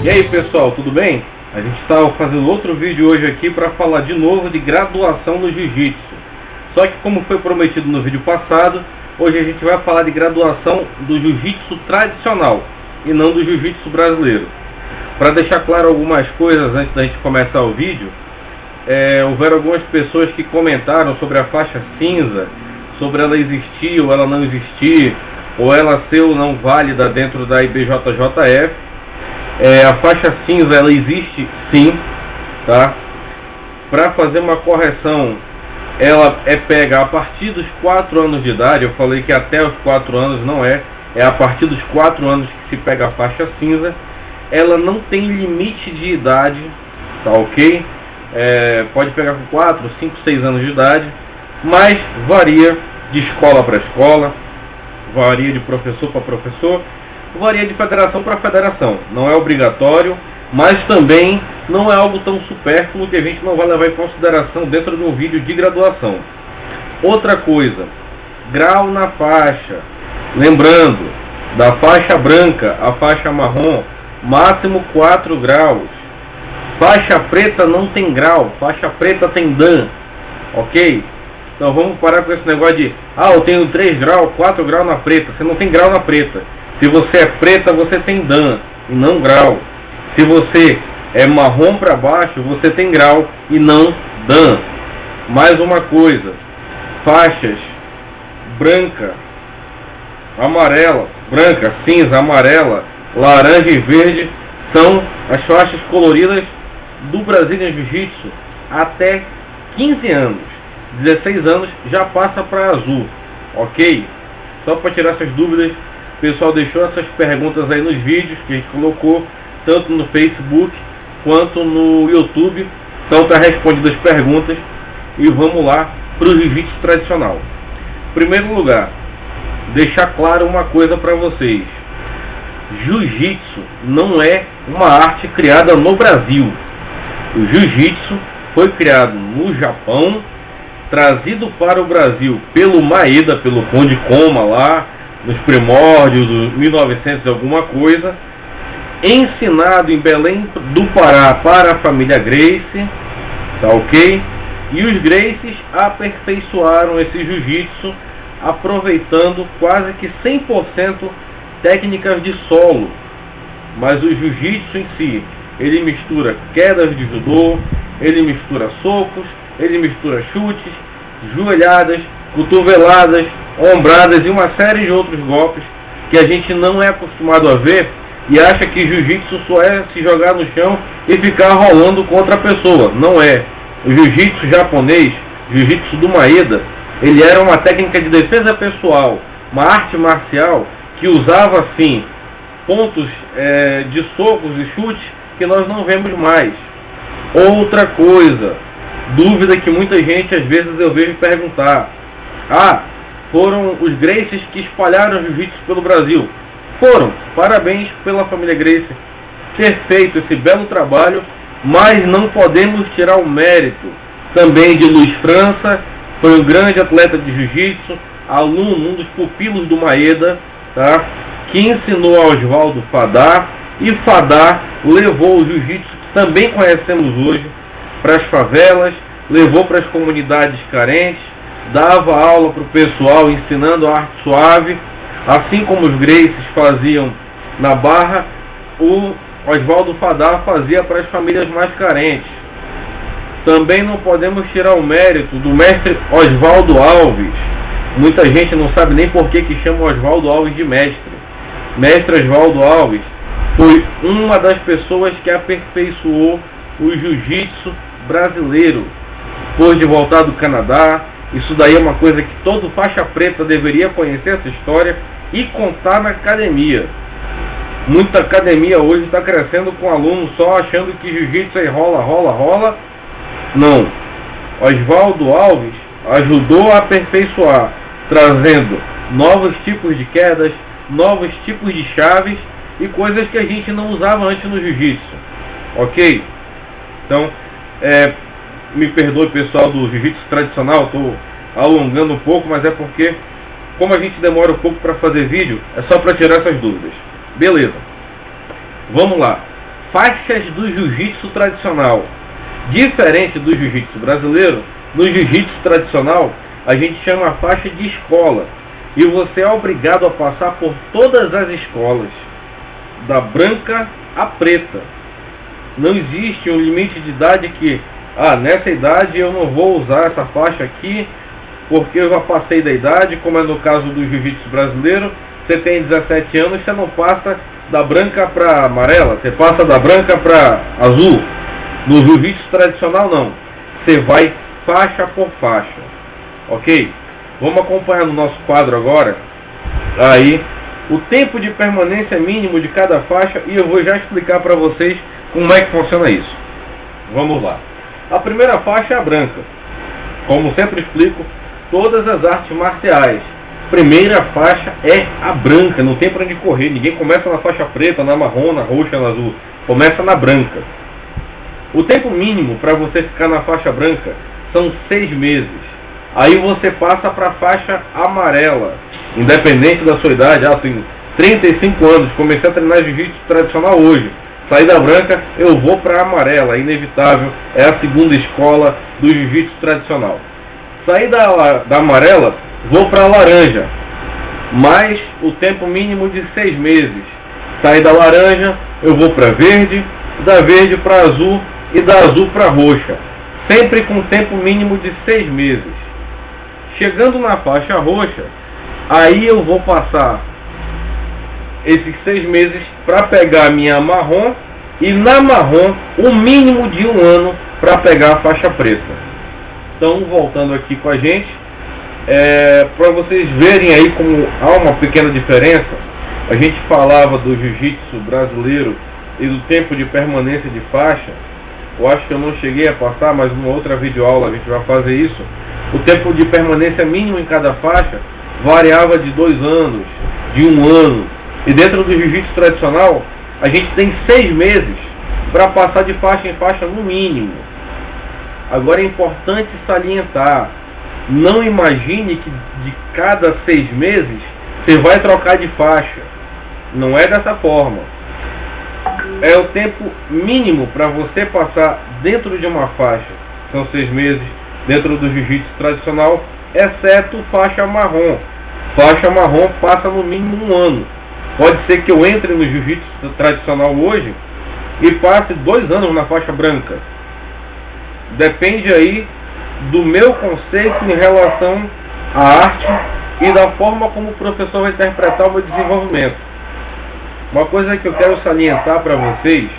E aí pessoal, tudo bem? A gente está fazendo outro vídeo hoje aqui para falar de novo de graduação no Jiu-Jitsu. Só que como foi prometido no vídeo passado, hoje a gente vai falar de graduação do Jiu-Jitsu tradicional e não do Jiu-Jitsu brasileiro. Para deixar claro algumas coisas antes da gente começar o vídeo, houveram algumas pessoas que comentaram sobre a faixa cinza, sobre ela existir ou ela não existir, ou ela ser ou não válida dentro da IBJJF. A faixa cinza ela existe sim, tá? Para fazer uma correção, ela é pega a partir dos 4 anos de idade. Eu falei que até os 4 anos não é a partir dos 4 anos que se pega a faixa cinza. Ela não tem limite de idade, tá ok? Pode pegar com 4, 5, 6 anos de idade, mas varia de escola para escola, varia de professor para professor, varia de federação para federação. Não é obrigatório, mas também não é algo tão supérfluo que a gente não vai levar em consideração dentro de um vídeo de graduação. Outra coisa, grau na faixa. Lembrando, da faixa branca à faixa marrom, máximo 4 graus. Faixa preta não tem grau, faixa preta tem dan, ok? Então vamos parar com esse negócio de eu tenho 3 graus, 4 graus na preta. Você não tem grau na preta. Se você é preta, você tem dan e não grau. Se você é marrom para baixo, você tem grau e não dan. Mais uma coisa, faixas branca, amarela, branca, cinza, amarela, laranja e verde são as faixas coloridas do Brazilian Jiu-Jitsu até 15 anos. 16 anos já passa para azul, ok? Só para tirar essas dúvidas, o pessoal deixou essas perguntas aí nos vídeos que a gente colocou, tanto no Facebook quanto no YouTube. Então está respondidas as perguntas e vamos lá para o Jiu-Jitsu tradicional. Em primeiro lugar, deixar claro uma coisa para vocês: Jiu-Jitsu não é uma arte criada no Brasil. O Jiu-Jitsu foi criado no Japão, trazido para o Brasil pelo Maeda, pelo Conde Koma lá nos primórdios dos 1900 e alguma coisa, ensinado em Belém do Pará para a família Gracie, tá ok? E os Gracies aperfeiçoaram esse Jiu-Jitsu aproveitando quase que 100% técnicas de solo. Mas o Jiu-Jitsu em si, ele mistura quedas de judô, ele mistura socos, ele mistura chutes, joelhadas, cotoveladas, ombradas e uma série de outros golpes que a gente não é acostumado a ver e acha que Jiu-Jitsu só é se jogar no chão e ficar rolando contra a pessoa. Não é. O Jiu-Jitsu japonês, Jiu-Jitsu do Maeda, ele era uma técnica de defesa pessoal, uma arte marcial que usava assim pontos de socos e chutes que nós não vemos mais. Outra coisa, dúvida que muita gente às vezes eu vejo perguntar: foram os Gracies que espalharam o Jiu-Jitsu pelo Brasil. Foram, parabéns pela família Gracie ter feito esse belo trabalho, mas não podemos tirar o mérito também de Luiz França. Foi um grande atleta de Jiu-Jitsu, aluno, um dos pupilos do Maeda, tá? Que ensinou a Oswaldo Fadá, e Fadá levou o Jiu-Jitsu que também conhecemos hoje para as favelas, levou para as comunidades carentes, dava aula para o pessoal ensinando a arte suave, assim como os Gracies faziam na Barra, o Oswaldo Fadá fazia para as famílias mais carentes. Também não podemos tirar o mérito do mestre Oswaldo Alves. Muita gente não sabe nem por que chama Oswaldo Alves de mestre. Mestre Oswaldo Alves foi uma das pessoas que aperfeiçoou o Jiu-Jitsu brasileiro. Depois de voltar do Canadá, isso daí é uma coisa que todo faixa preta deveria conhecer essa história e contar na academia. Muita academia hoje está crescendo com alunos só achando que Jiu-Jitsu aí rola. Não. Oswaldo Alves ajudou a aperfeiçoar, trazendo novos tipos de quedas, novos tipos de chaves e coisas que a gente não usava antes no Jiu-Jitsu, ok? Então, me perdoe pessoal do Jiu-Jitsu tradicional, estou alongando um pouco, mas é porque como a gente demora um pouco para fazer vídeo, é só para tirar essas dúvidas. Beleza, vamos lá. faixas do jiu-jitsu tradicional. Diferente do jiu-jitsu brasileiro, no jiu-jitsu tradicional, a gente chama a faixa de escola. E você é obrigado a passar por todas as escolas, da branca à preta. Não existe um limite de idade que, nessa idade eu não vou usar essa faixa aqui, porque eu já passei da idade, como é no caso do jiu-jitsu brasileiro. Você tem 17 anos, você não passa da branca para amarela, você passa da branca para azul. No jiu-jitsu tradicional não, você vai faixa por faixa, ok? Vamos acompanhar no nosso quadro agora, aí, o tempo de permanência mínimo de cada faixa, e eu vou já explicar para vocês como é que funciona isso. Vamos lá. A primeira faixa é a branca. Como sempre explico, todas as artes marciais, primeira faixa é a branca, não tem para onde correr. Ninguém começa na faixa preta, na marrom, na roxa, na azul. Começa na branca. O tempo mínimo para você ficar na faixa branca são 6 meses. Aí você passa para a faixa amarela, independente da sua idade. Tenho 35 anos, comecei a treinar jiu-jitsu tradicional hoje. Saí da branca, eu vou para a amarela, inevitável, é a segunda escola do jiu-jitsu tradicional. Saí da amarela, vou para a laranja, mais o tempo mínimo de 6 meses. Saí da laranja, eu vou para verde, da verde para azul e da azul para roxa, sempre com tempo mínimo de 6 meses. Chegando na faixa roxa, aí eu vou passar esses 6 meses para pegar a minha marrom, e na marrom o mínimo de 1 ano para pegar a faixa preta. Então, voltando aqui com a gente, para vocês verem aí como há uma pequena diferença. A gente falava do jiu-jitsu brasileiro e do tempo de permanência de faixa. Eu acho que eu não cheguei a passar, mas numa outra videoaula a gente vai fazer isso. O tempo de permanência mínimo em cada faixa variava de 2 anos, de 1 ano. E dentro do jiu-jitsu tradicional, a gente tem 6 meses para passar de faixa em faixa no mínimo. Agora é importante salientar, não imagine que de cada 6 meses você vai trocar de faixa. Não é dessa forma. É o tempo mínimo para você passar dentro de uma faixa. São 6 meses dentro do jiu-jitsu tradicional, exceto faixa marrom. Faixa marrom passa no mínimo 1 ano. Pode ser que eu entre no jiu-jitsu tradicional hoje e passe 2 anos na faixa branca. Depende aí do meu conceito em relação à arte e da forma como o professor vai interpretar o meu desenvolvimento. Uma coisa que eu quero salientar para vocês,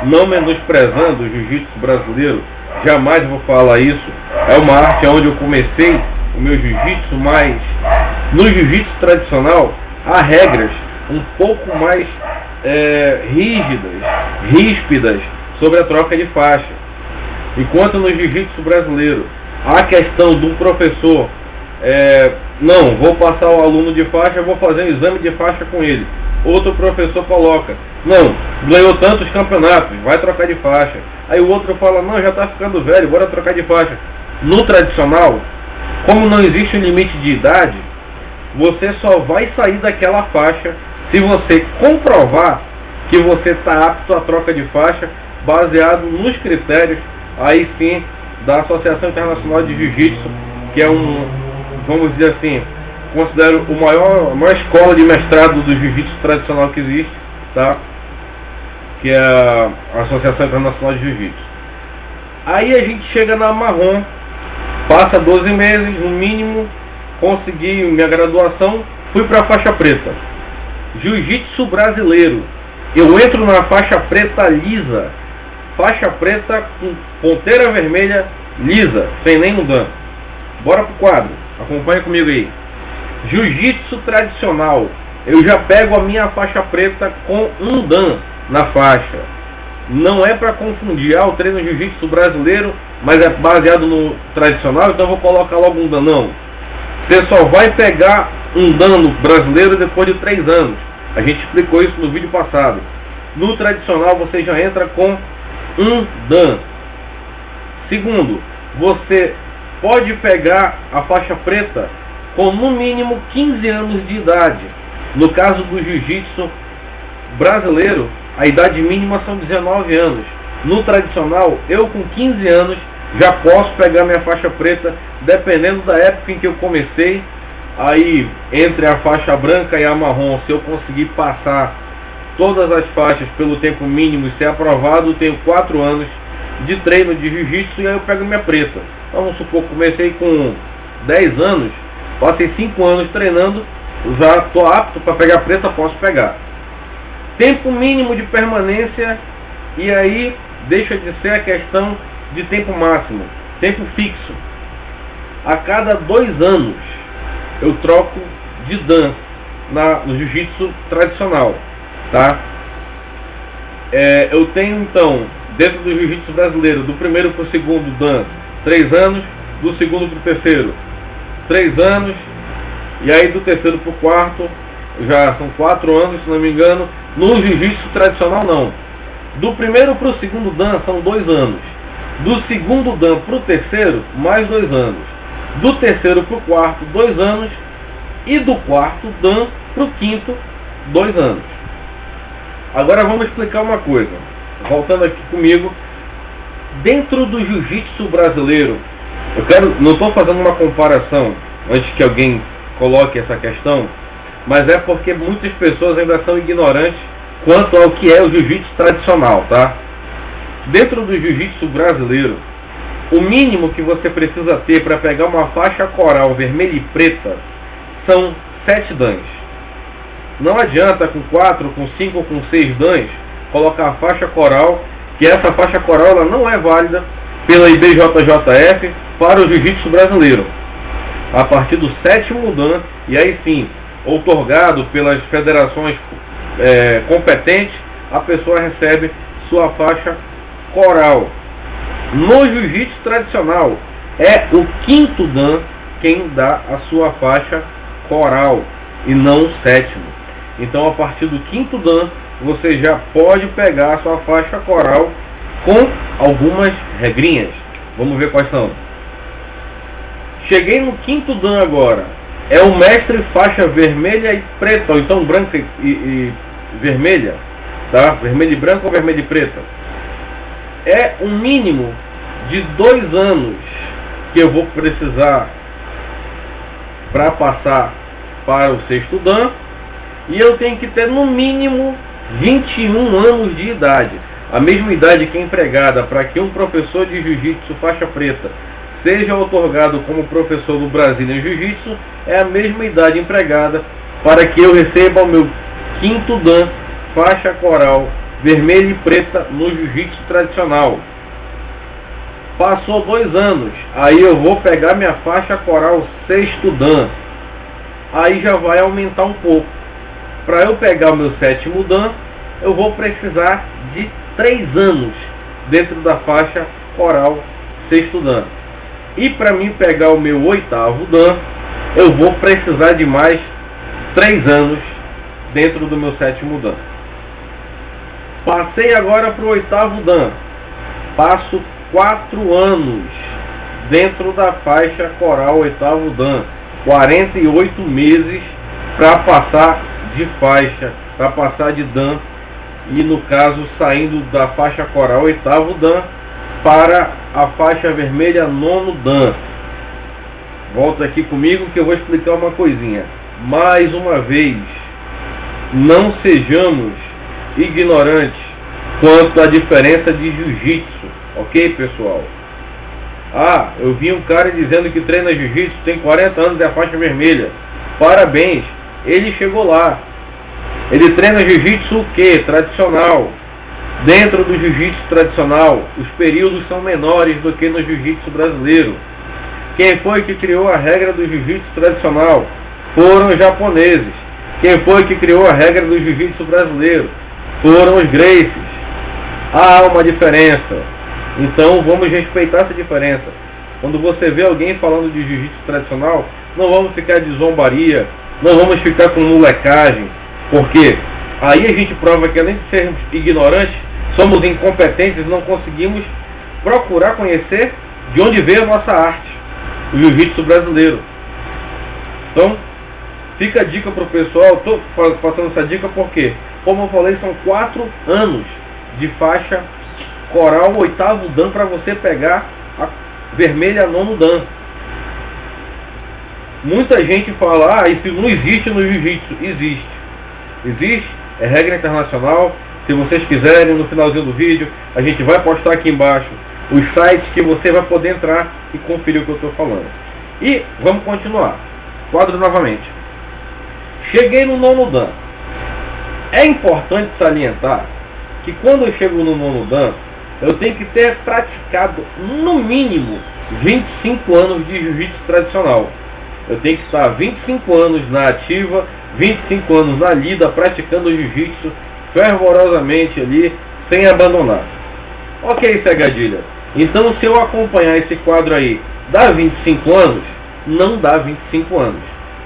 não menosprezando o jiu-jitsu brasileiro, jamais vou falar isso, é uma arte onde eu comecei o meu jiu-jitsu, mas no jiu-jitsu tradicional há regras um pouco mais ríspidas sobre a troca de faixa. Enquanto no jiu-jitsu brasileiro há a questão de um professor, não, vou passar o aluno de faixa, vou fazer um exame de faixa com ele. Outro professor coloca, não, ganhou tantos campeonatos, vai trocar de faixa. Aí o outro fala, não, já está ficando velho, bora trocar de faixa. No tradicional, como não existe um limite de idade, você só vai sair daquela faixa se você comprovar que você está apto à troca de faixa, baseado nos critérios, aí sim, da Associação Internacional de Jiu-Jitsu, que é vamos dizer assim, considero a maior escola de mestrado do jiu-jitsu tradicional que existe, tá? Que é a Associação Internacional de Jiu-Jitsu. Aí a gente chega na marrom, passa 12 meses, no mínimo, consegui minha graduação, fui para a faixa preta. Jiu-jitsu brasileiro, eu entro na faixa preta lisa, faixa preta com ponteira vermelha lisa, sem nenhum dano. Bora pro quadro, acompanha comigo aí. Jiu-jitsu tradicional, eu já pego a minha faixa preta com um dan na faixa. Não é para confundir, eu treino jiu-jitsu brasileiro, mas é baseado no tradicional, então eu vou colocar logo um dan. Não, você só vai pegar um dan no brasileiro depois de 3 anos. A gente explicou isso no vídeo passado. No tradicional você já entra com um dan. Segundo, você pode pegar a faixa preta com no mínimo 15 anos de idade. No caso do jiu-jitsu brasileiro, a idade mínima são 19 anos. No tradicional, eu com 15 anos já posso pegar minha faixa preta, dependendo da época em que eu comecei. Aí, entre a faixa branca e a marrom, se eu conseguir passar todas as faixas pelo tempo mínimo e ser aprovado, eu tenho 4 anos de treino de jiu-jitsu e aí eu pego minha preta. Então, vamos supor que comecei com 10 anos, passei 5 anos treinando, já estou apto para pegar preta, posso pegar. Tempo mínimo de permanência, e aí deixa de ser a questão de tempo máximo, tempo fixo. A cada 2 anos eu troco de dan no jiu-jitsu tradicional, tá? Eu tenho então, dentro do jiu-jitsu brasileiro, do primeiro para o segundo dan 3 anos, do segundo para o terceiro 3 anos, e aí do terceiro para o quarto já são 4 anos, se não me engano. No jiu-jitsu tradicional não. Do primeiro para o segundo dan são 2 anos. Do segundo dan para o terceiro, mais 2 anos. Do terceiro para o quarto, 2 anos. E do quarto dan para o quinto, 2 anos. Agora vamos explicar uma coisa. Voltando aqui comigo. Dentro do jiu-jitsu brasileiro, não estou fazendo uma comparação antes que alguém coloque essa questão, mas é porque muitas pessoas ainda são ignorantes quanto ao que é o jiu-jitsu tradicional, tá? Dentro do jiu-jitsu brasileiro, o mínimo que você precisa ter para pegar uma faixa coral vermelha e preta são 7 dans. Não adianta com 4, com 5 ou com 6 dans colocar a faixa coral, que essa faixa coral ela não é válida pela IBJJF para o jiu-jitsu brasileiro. A partir do 7º dan, e aí sim, outorgado pelas federações competentes, a pessoa recebe sua faixa coral. No jiu-jitsu tradicional, é o 5º dan quem dá a sua faixa coral, e não o 7º. Então, a partir do 5º dan, você já pode pegar a sua faixa coral com algumas regrinhas. Vamos ver quais são. Cheguei no 5º dan agora. É o mestre faixa vermelha e preta, ou então branca e vermelha, tá? Vermelha e branca ou vermelha e preta. É um mínimo de 2 anos que eu vou precisar para passar para o 6º dan, e eu tenho que ter no mínimo 21 anos de idade. A mesma idade que é empregada para que um professor de jiu-jitsu faixa preta seja outorgado como professor do Brazilian Jiu-Jitsu, é a mesma idade empregada para que eu receba o meu 5º dan faixa coral vermelha e preta no jiu-jitsu tradicional. Passou 2 anos, aí eu vou pegar minha faixa coral 6º dan. Aí já vai aumentar um pouco. Para eu pegar o meu 7º dan, eu vou precisar de 3 anos dentro da faixa coral 6º dan. E para mim pegar o meu 8º dan, eu vou precisar de mais 3 anos dentro do meu 7º dan. Passei agora para o 8º dan. Passo 4 anos dentro da faixa coral 8º dan. 48 meses para passar de faixa, para passar de dan. E no caso saindo da faixa coral 8º dan para a faixa vermelha 9º dan. Volta aqui comigo que eu vou explicar uma coisinha. Mais uma vez, não sejamos ignorantes quanto à diferença de jiu-jitsu, ok, pessoal? Ah, eu vi um cara dizendo que treina jiu-jitsu, tem 40 anos e é faixa vermelha. Parabéns, ele chegou lá. Ele treina jiu-jitsu o quê? Tradicional. Dentro do jiu-jitsu tradicional, os períodos são menores do que no jiu-jitsu brasileiro. Quem foi que criou a regra do jiu-jitsu tradicional? Foram os japoneses. Quem foi que criou a regra do jiu-jitsu brasileiro? Foram os Gracies. Há uma diferença. Então vamos respeitar essa diferença. Quando você vê alguém falando de jiu-jitsu tradicional, não vamos ficar de zombaria, não vamos ficar com molecagem, porque aí a gente prova que além de sermos ignorantes, somos incompetentes e não conseguimos procurar conhecer de onde veio a nossa arte, o jiu-jitsu brasileiro. Então, fica a dica para o pessoal. Estou passando essa dica porque, como eu falei, são 4 anos de faixa coral 8º Dan para você pegar a vermelha 9º Dan. Muita gente fala, ah, isso não existe no jiu-jitsu. Existe, é regra internacional. Se vocês quiserem, no finalzinho do vídeo, a gente vai postar aqui embaixo os sites que você vai poder entrar e conferir o que eu estou falando. E vamos continuar. Quadro novamente. Cheguei no 9º Dan. É importante salientar que quando eu chego no 9º Dan, eu tenho que ter praticado no mínimo 25 anos de jiu-jitsu tradicional. Eu tenho que estar 25 anos na ativa, 25 anos na lida, praticando jiu-jitsu fervorosamente ali, sem abandonar. Ok, Cegadilha. Então, se eu acompanhar esse quadro aí, dá 25 anos? Não dá 25 anos.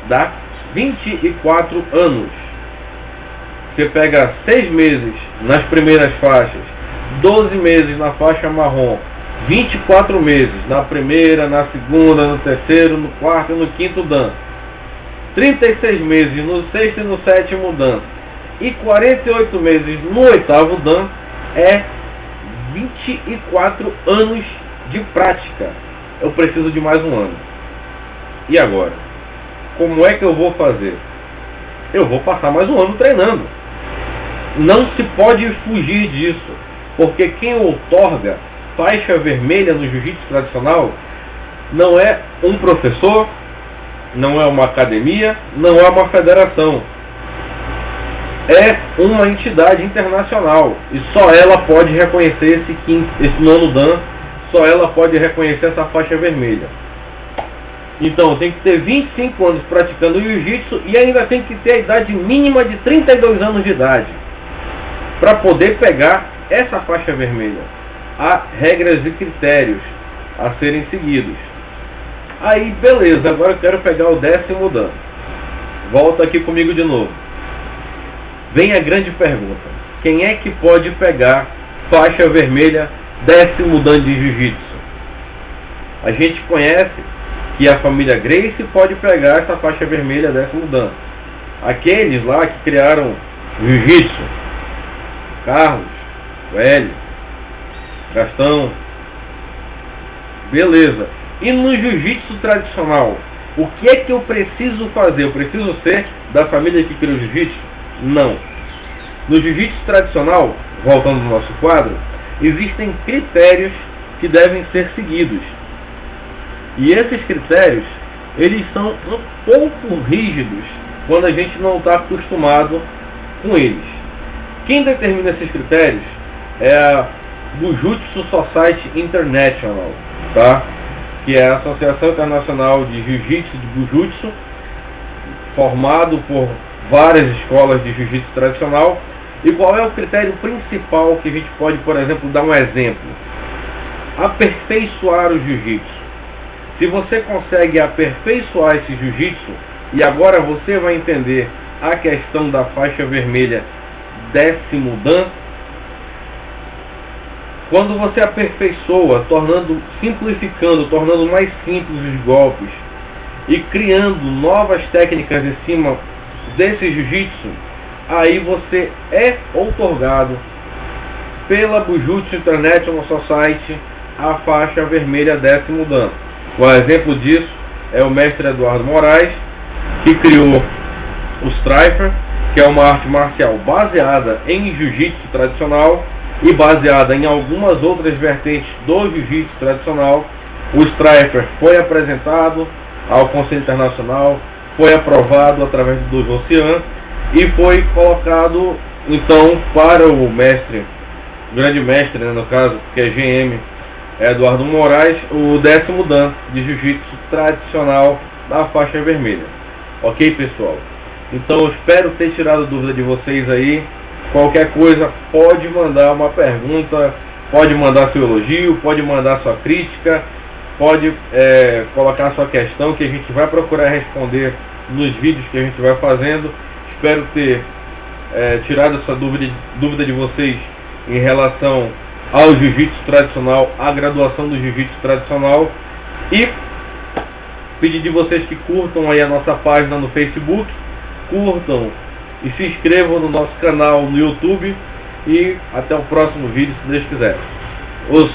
Dá 24 anos. Você pega 6 meses nas primeiras faixas, 12 meses na faixa marrom, 24 meses na primeira, na segunda, no terceiro, no quarto e no 5º Dan. 36 meses no 6º e no 7º Dan. E 48 meses no 8º Dan. É 24 anos de prática. Eu preciso de mais um ano. E agora? Como é que eu vou fazer? Eu vou passar mais um ano treinando. Não se pode fugir disso. Porque quem outorga faixa vermelha no jiu-jitsu tradicional não é um professor, não é uma academia, não é uma federação. É uma entidade internacional. E só ela pode reconhecer esse 9º Dan, só ela pode reconhecer essa faixa vermelha. Então tem que ter 25 anos praticando jiu-jitsu e ainda tem que ter a idade mínima de 32 anos de idade para poder pegar essa faixa vermelha. Há regras e critérios a serem seguidos. Aí beleza, agora eu quero pegar o 10º Dan. Volta aqui comigo de novo. Vem a grande pergunta: quem é que pode pegar faixa vermelha 10º Dan de jiu-jitsu? A gente conhece que a família Gracie pode pegar essa faixa vermelha 10º Dan. Aqueles lá que criaram jiu-jitsu, Carlos, o Hélio, Gastão, beleza. E no jiu-jitsu tradicional, o que é que eu preciso fazer? Eu preciso ser da família que criou jiu-jitsu? Não. No jiu-jitsu tradicional, voltando ao nosso quadro, existem critérios que devem ser seguidos. E esses critérios, eles são um pouco rígidos quando a gente não está acostumado com eles. Quem determina esses critérios é a Bujutsu Society International, tá? Que é a Associação Internacional de Jiu-Jitsu de Bujutsu, formado por várias escolas de jiu-jitsu tradicional. E qual é o critério principal que a gente pode, por exemplo, dar um exemplo? Aperfeiçoar o jiu-jitsu. Se você consegue aperfeiçoar esse jiu-jitsu, e agora você vai entender a questão da faixa vermelha 10º Dan. Quando você aperfeiçoa, simplificando, tornando mais simples os golpes e criando novas técnicas em cima desse jiu-jitsu, aí você é outorgado pela Bujutsu International Society a faixa vermelha 10º Dan. O exemplo disso é o mestre Eduardo Moraes, que criou o Strifer, que é uma arte marcial baseada em jiu-jitsu tradicional e baseada em algumas outras vertentes do jiu-jitsu tradicional. O Strifer foi apresentado ao Conselho Internacional, foi aprovado através do Josian e foi colocado então para o mestre, o grande mestre, né, no caso, que é GM Eduardo Moraes, o 10º Dan de jiu-jitsu tradicional da faixa vermelha. Ok, pessoal? Então eu espero ter tirado dúvida de vocês aí. Qualquer coisa pode mandar uma pergunta, pode mandar seu elogio, pode mandar sua crítica, pode colocar sua questão, que a gente vai procurar responder nos vídeos que a gente vai fazendo. Espero ter tirado essa dúvida de vocês em relação ao jiu-jitsu tradicional, à graduação do jiu-jitsu tradicional. E Pedir de vocês que curtam aí a nossa página no Facebook, curtam e se inscrevam no nosso canal no YouTube. E até o próximo vídeo, se Deus quiser. Os